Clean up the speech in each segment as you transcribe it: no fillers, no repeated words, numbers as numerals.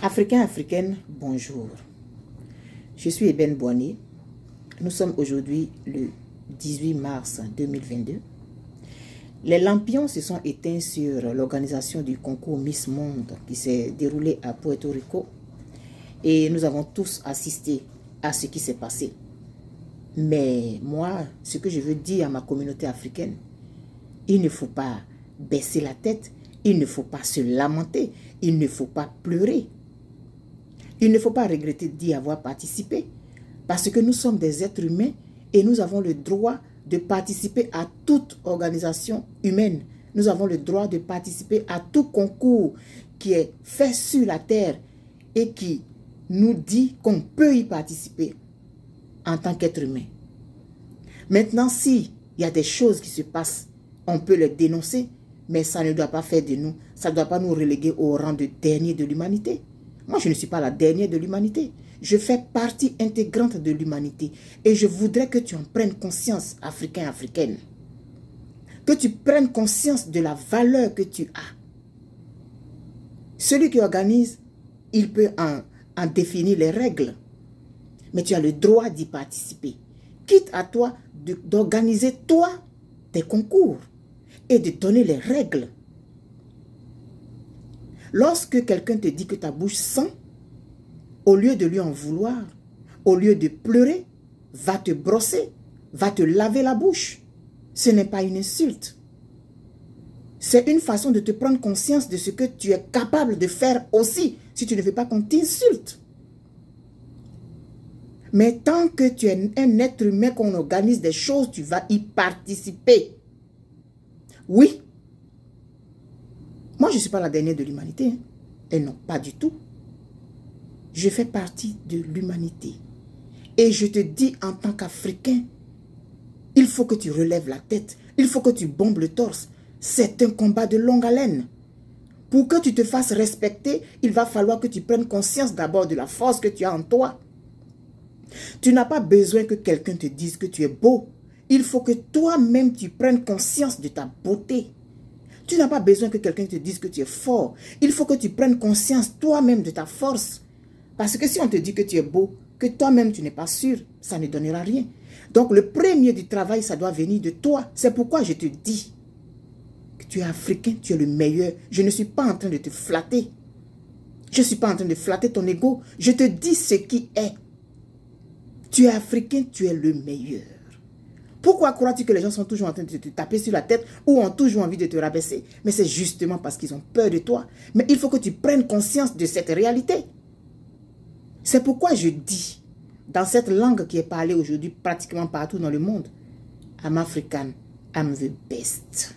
Africains, Africaines, bonjour. Je suis Eben Boigny. Nous sommes aujourd'hui le 18 mars 2022. Les lampions se sont éteints sur l'organisation du concours Miss Monde qui s'est déroulé à Puerto Rico. Et nous avons tous assisté à ce qui s'est passé. Mais moi, ce que je veux dire à ma communauté africaine, il ne faut pas baisser la tête, il ne faut pas se lamenter, il ne faut pas pleurer. Il ne faut pas regretter d'y avoir participé, parce que nous sommes des êtres humains et nous avons le droit de participer à toute organisation humaine. Nous avons le droit de participer à tout concours qui est fait sur la terre et qui nous dit qu'on peut y participer en tant qu'être humain. Maintenant, s'il y a des choses qui se passent, on peut les dénoncer, mais ça ne doit pas faire de nous, ça ne doit pas nous reléguer au rang de dernier de l'humanité. Moi, je ne suis pas la dernière de l'humanité. Je fais partie intégrante de l'humanité. Et je voudrais que tu en prennes conscience, Africain, Africaine. Que tu prennes conscience de la valeur que tu as. Celui qui organise, il peut en définir les règles. Mais tu as le droit d'y participer. Quitte à toi d'organiser toi tes concours et de donner les règles. Lorsque quelqu'un te dit que ta bouche sent, au lieu de lui en vouloir, au lieu de pleurer, va te brosser, va te laver la bouche. Ce n'est pas une insulte. C'est une façon de te prendre conscience de ce que tu es capable de faire aussi, si tu ne veux pas qu'on t'insulte. Mais tant que tu es un être humain, qu'on organise des choses, tu vas y participer. Oui. Moi, je ne suis pas la dernière de l'humanité. Hein. Et non, pas du tout. Je fais partie de l'humanité. Et je te dis en tant qu'Africain, il faut que tu relèves la tête. Il faut que tu bombes le torse. C'est un combat de longue haleine. Pour que tu te fasses respecter, il va falloir que tu prennes conscience d'abord de la force que tu as en toi. Tu n'as pas besoin que quelqu'un te dise que tu es beau. Il faut que toi-même tu prennes conscience de ta beauté. Tu n'as pas besoin que quelqu'un te dise que tu es fort. Il faut que tu prennes conscience toi-même de ta force. Parce que si on te dit que tu es beau, que toi-même tu n'es pas sûr, ça ne donnera rien. Donc le premier du travail, ça doit venir de toi. C'est pourquoi je te dis que tu es africain, tu es le meilleur. Je ne suis pas en train de te flatter. Je ne suis pas en train de flatter ton ego. Je te dis ce qui est. Tu es africain, tu es le meilleur. Pourquoi crois-tu que les gens sont toujours en train de te taper sur la tête ou ont toujours envie de te rabaisser? Mais c'est justement parce qu'ils ont peur de toi. Mais il faut que tu prennes conscience de cette réalité. C'est pourquoi je dis, dans cette langue qui est parlée aujourd'hui pratiquement partout dans le monde, I'm African, I'm the best.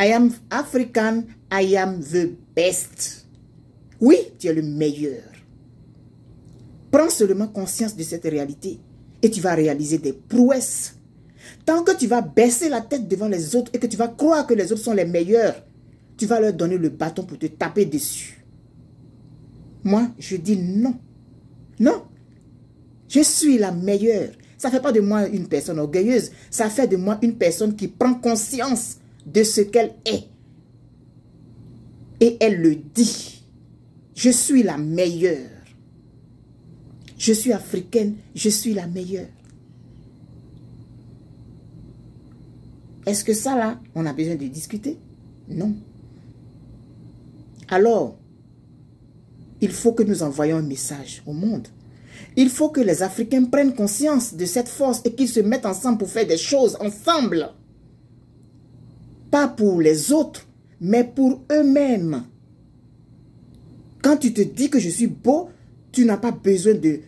I am African, I am the best. Oui, tu es le meilleur. Prends seulement conscience de cette réalité. Et tu vas réaliser des prouesses. Tant que tu vas baisser la tête devant les autres et que tu vas croire que les autres sont les meilleurs, tu vas leur donner le bâton pour te taper dessus. Moi, je dis non. Non. Je suis la meilleure. Ça ne fait pas de moi une personne orgueilleuse. Ça fait de moi une personne qui prend conscience de ce qu'elle est. Et elle le dit. Je suis la meilleure. Je suis africaine, je suis la meilleure. Est-ce que ça là, on a besoin de discuter? Non. Alors, il faut que nous envoyions un message au monde. Il faut que les Africains prennent conscience de cette force et qu'ils se mettent ensemble pour faire des choses ensemble. Pas pour les autres, mais pour eux-mêmes. Quand tu te dis que je suis beau, tu n'as pas besoin de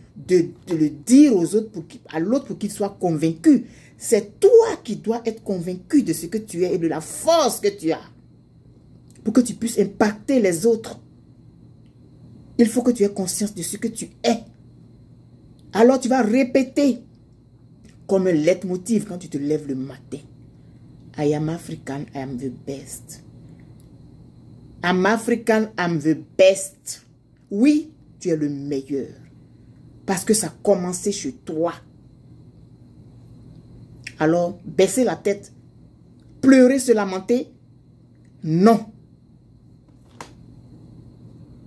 le dire aux autres à l'autre pour qu'il soit convaincu. C'est toi qui dois être convaincu de ce que tu es et de la force que tu as. Pour que tu puisses impacter les autres. Il faut que tu aies conscience de ce que tu es. Alors tu vas répéter comme un leitmotiv quand tu te lèves le matin. I am African, I am the best. I'm African, I'm the best. Oui, tu es le meilleur. Parce que ça a commencé chez toi. Alors, baisser la tête, pleurer, se lamenter, non.